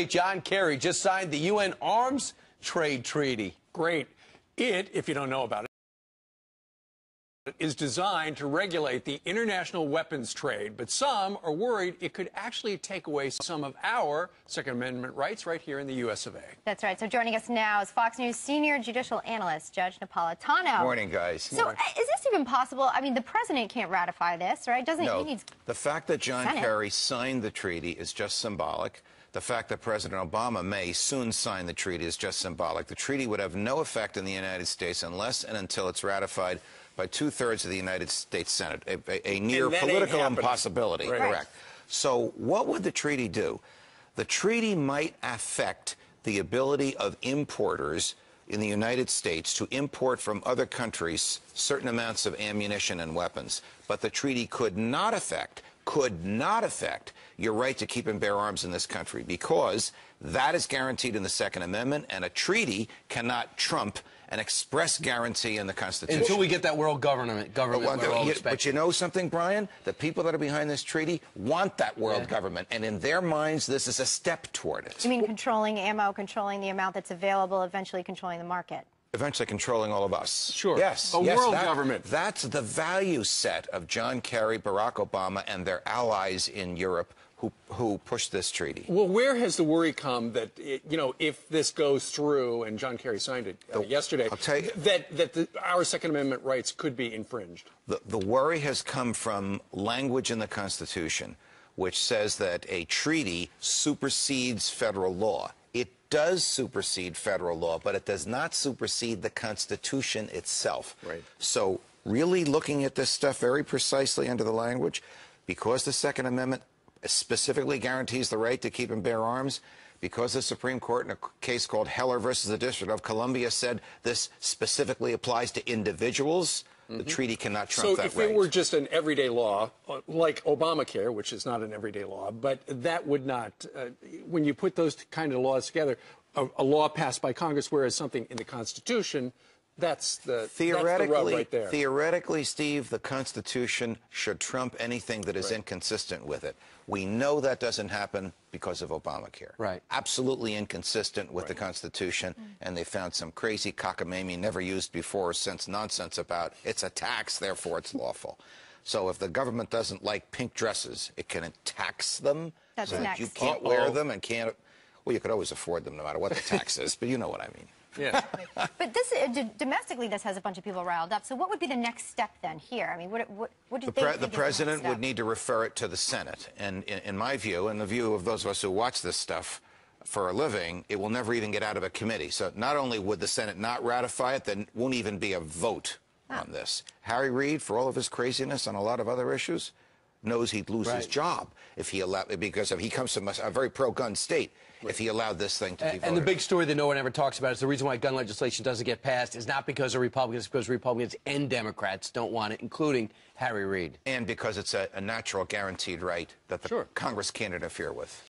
John Kerry just signed the UN Arms Trade Treaty. Great. It, if you don't know about it, is designed to regulate the international weapons trade, but some are worried it could actually take away some of our Second Amendment rights right here in the U.S. of A. That's right. So joining us now is Fox News senior judicial analyst, Judge Napolitano. Morning, guys. So is this even possible? I mean, the president can't ratify this, right? Doesn't no, he needs the fact that John Senate. Kerry signed the treaty is just symbolic. The fact that President Obama may soon sign the treaty is just symbolic. The treaty would have no effect in the United States unless and until it's ratified by 2/3 of the United States Senate, a near political impossibility. Right. Correct. So what would the treaty do? The treaty might affect the ability of importers in the United States to import from other countries certain amounts of ammunition and weapons. But the treaty could not affect your right to keep and bear arms in this country, because that is guaranteed in the Second Amendment, and a treaty cannot trump an express guarantee in the Constitution. Until we get that world government But you know something, Brian? The people that are behind this treaty want that world government, and in their minds, this is a step toward it. You mean controlling ammo, controlling the amount that's available, eventually controlling the market? Eventually controlling all of us. Sure. Yes. World government. That's the value set of John Kerry, Barack Obama, and their allies in Europe who pushed this treaty. Well, where has the worry come that, if this goes through, and John Kerry signed it yesterday, I'll tell you, that our Second Amendment rights could be infringed? The worry has come from language in the Constitution, which says that a treaty supersedes federal law. It does supersede federal law, but it does not supersede the Constitution itself. Right. So really looking at this stuff very precisely under the language, because the Second Amendment specifically guarantees the right to keep and bear arms, because the Supreme Court in a case called Heller versus the District of Columbia said this specifically applies to individuals, the treaty cannot trump that right. So if it were just an everyday law, like Obamacare, which is not an everyday law, but that would not, when you put those kind of laws together, a law passed by Congress, whereas something in the Constitution, that's the rub right there. Theoretically, Steve, the Constitution should trump anything that is inconsistent with it. We know that doesn't happen because of Obamacare. Right. Absolutely inconsistent with the Constitution, and they found some crazy cockamamie, never used before or since nonsense about it's a tax, therefore it's lawful. So if the government doesn't like pink dresses, it can tax them That's so that next. you can't wear them and can't. Well, you could always afford them no matter what the tax is, but you know what I mean. Yeah. But this domestically, this has a bunch of people riled up. So what would be the next step then here? I mean, what do you think? The president would need to refer it to the Senate. And in my view, and the view of those of us who watch this stuff for a living, it will never even get out of a committee. So not only would the Senate not ratify it, then won't even be a vote on this. Harry Reid, for all of his craziness on a lot of other issues, knows he'd lose his job if he allowed, because he comes from a very pro-gun state, if he allowed this thing to be voted. And the big story that no one ever talks about is the reason why gun legislation doesn't get passed is not because of Republicans, because Republicans and Democrats don't want it, including Harry Reid. And because it's a natural guaranteed right that the Congress can't interfere with.